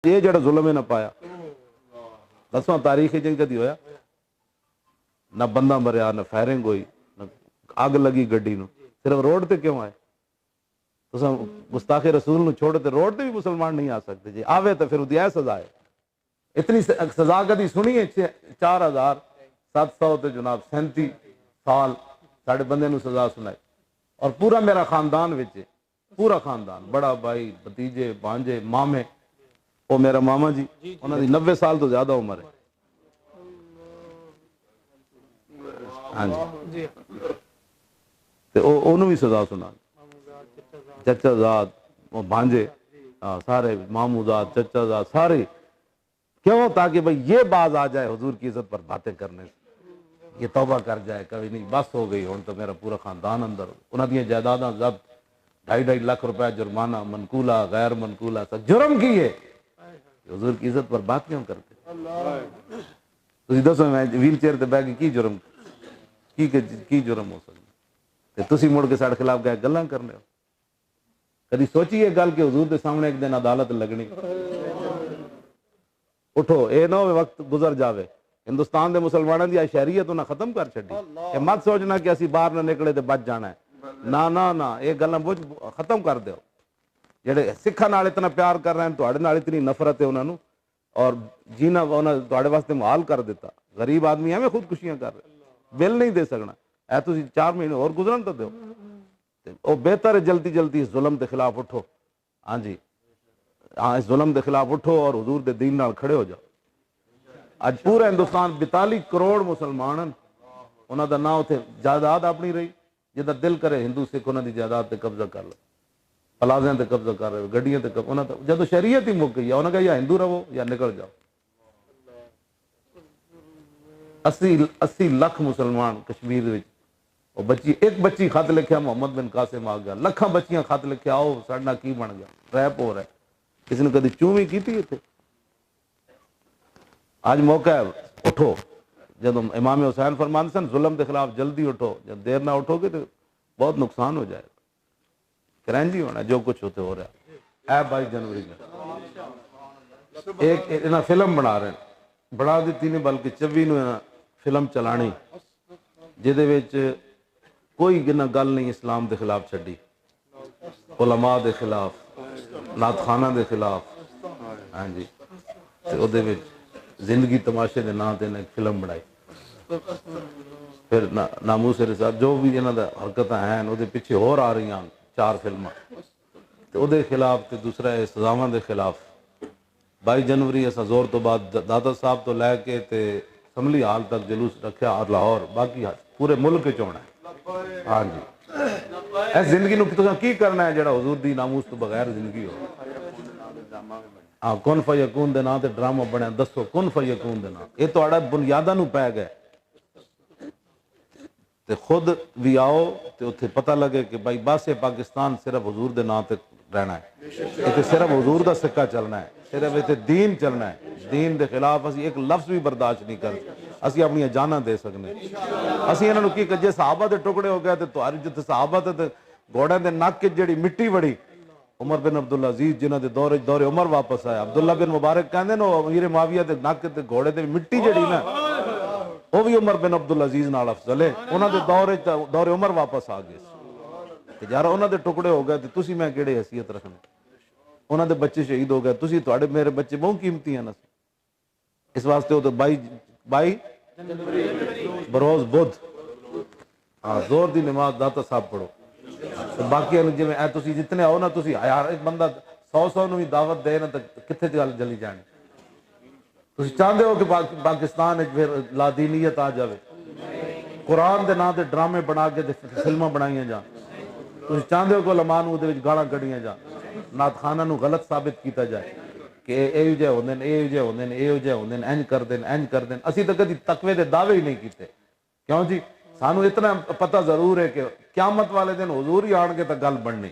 یہ جڑا ظلم ہے نہ پایا دسواں تاریخ جنگ کدی ہویا نہ بندہ مریا نہ فائرنگ ہوئی نہ اگ لگی گڈی نو صرف روڈ تے کیوں آئے تساں گستاخ رسول نو چھوڑ تے روڈ تے بھی مسلمان نہیں آ سکتے جی آوے تو پھر دی سزا ہے اتنی سزا کدی سنی ہے 4700 تے جناب 37 سال ساڈے بندے نو سزا سنائی اور پورا میرا خاندان وچ پورا خاندان بڑا بھائی بھتیجے بانجے مامے وہ میرا ماما جی انہوں دی 90 سال تو زیادہ عمر ہے ہاں جی تے انہوں بھی سزا سنا چچا زاد وہ بھانجے سارے مامو زاد چچا زاد سارے کیوں تاکہ بھئی یہ باز آ جائے حضور کی عزت پر باتیں کرنے سے یہ توبہ کر جائے کبھی نہیں بس ہو گئی ہوں تو میرا پورا خاندان اندر انہوں دیا جائیداداں ضبط 2.5 لاکھ روپے جرمانہ منقولہ غیر منقولہ سب جرم کی ہے حضور کی عزت پر بات کیوں کرتے تسی دسو میں ویل چیئر تے بیٹھ کے کی جرم کی جرم ہو سکتا تے تسی مڑ کے ساڈے خلاف گئے گلاں کرنے ہو کدی سوچی یہ گل کہ حضور دے سامنے ایک دن عدالت لگنی اٹھو اے نہ ہوئے وقت گزر جاوے ہندوستان دے مسلمانوں دی شہریت انہاں ختم کر چھڈی کہ مت سوچنا کہ اسی باہر نہ نکلے تے بچ جانا ہے نہ یہ گلاں ختم کر دیو جڑے سکھاں نال اتنا پیار کر رہے ہیں تواڈے نال اتنی نفرت ہے انہاں نو اور جینا انہاں تواڈے واسطے محال کر دیتا غریب آدمی ایویں خودکشیاں کر رہے بل نہیں دے سکنا اے تسی 4 مہینے اور گزرن تو دیو او بہتر ہے جلدی جلدی اس ظلم دے خلاف اٹھو ہاں جی ہاں اس ظلم دے خلاف اٹھو اور حضور دے دین نال کھڑے ہو جاؤ اج پورا ہندوستان 42 کروڑ مسلمان انہاں دا نام اتنے جائیداد اپنی رہی جدا دل کرے ہندو سکھ انہاں دی جائیداد تے قبضہ کر لو پلازیاں تے قبضہ کر رہے گڈیاں تے انہاں جدو شریعت ہی مک گئی انہاں کہا یا ہندو رہو یا نکل جاؤ 80 لاکھ مسلمان کشمیر وچ وہ بچی ایک بچی خط لکھیا محمد بن قاسم آ گیا لکھاں بچیاں خط لکھیا آؤ ساڈا کی بن گیا ریپ ہو رہا ہے کسی نے کدی چوں بھی کیتی اتنے آج موقع ہے اٹھو جب امام حسین فرماندے سن ظلم کے خلاف جلدی اٹھو جب دیر نہ اٹھو گے تو بہت نقصان ہو جائے گا کرنجی ہونا جو کچھ ہوتے ہو رہا ہے 22 جنوری میں ایک انہاں فلم بنا رہے ہیں بڑا دیتی نہیں بلکہ 24 نو فلم چلانی جہدے وچ کوئی گل نہیں اسلام دے خلاف چھڈی علماء دے خلاف نعت خانہ دے خلاف ہاں جی تے او دے وچ زندگی تماشے دے نام تے ایک فلم بنائی پھر ناموس رسالت جو بھی انہاں دا حرکتاں ہیں او دے پیچھے ہور آ رہی ہیں 4 فلماں تے او دے خلاف تے دوسرا ہے سزاواں دے خلاف 22 جنوری اساں زور تو بعد دادا صاحب تو لے کے تے اسمبلی ہال تک جلوس رکھیا اور لاہور باقی پورے ملک وچ ہونا ہے ہاں جی اس زندگی نو تساں کی کرنا ہے جڑا حضور دی ناموس تو بغیر زندگی ہو ہاں کن فیکون دے نام تے ڈرامہ بنیا دسو کن فیکون دے نام یہ تہاڈا بنیاداں نو پی گئے تے خود بھی آؤ تے اتنے پتہ لگے کہ بھائی بس پاکستان صرف حضور دے نام تے رہنا ہے اتنے صرف حضور دا سکہ چلنا ہے صرف اتنے دین چلنا ہے دین دے خلاف اسی ایک لفظ بھی برداشت نہیں کرتے اسی اپنی جاناں دے سکنے اسی انہاں نو کی جے صحابہ دے ٹکڑے ہو گئے تے تہاڈی جتے صحابہ تے گھوڑے دے نک جڑی مٹی بڑی عمر بن عبدالعزیز جنہ دے دور عمر واپس آیا عبداللہ بن مبارک کہندے نو امیر معاویہ دے نک تے گھوڑے دے مٹی جڑی نا وہ بھی عمر بن عبدالعزیز نال افضل ہے انہاں دے دور عمر واپس آ گئے تے یار انہاں دے ٹکڑے ہو گئے تے تسی میں کیڑے حیثیت رکھنے انہاں دے بچے شہید ہو گئے تسی تواڈے میرے بچے بہت قیمتی ہیں اس واسطے وہ تو 22 بروز بدھ ہاں زور دی نماز داتا صاحب پڑھو باقی جی تسی جتنے آؤ نا تسی یار ایک بندہ 100 نو بھی دعوت دے نا تو کتنے گل جلی جانی تسی چاہتے ہو کہ پاکستان پھر لادینیت آ جائے قرآن دے نام تے ڈرامے بنا کے فلماں بنائیاں جان تسی چاہتے ہو کہ علماء نو دے وچ گالاں کڈیاں جان نعت خانہ نو غلط ثابت کیتا جائے کہ اے جے ہوندے نے اے جے ہوندے نے اے جے ہوندے نے انج کر دین انج کر دین اسی تو کدی تقوی دے دعوے ہی نہیں کیتے کیوں جی سانو اتنا پتہ ضرور ہے کہ قیامت والے دن حضور ہی آن کے تو گل بننی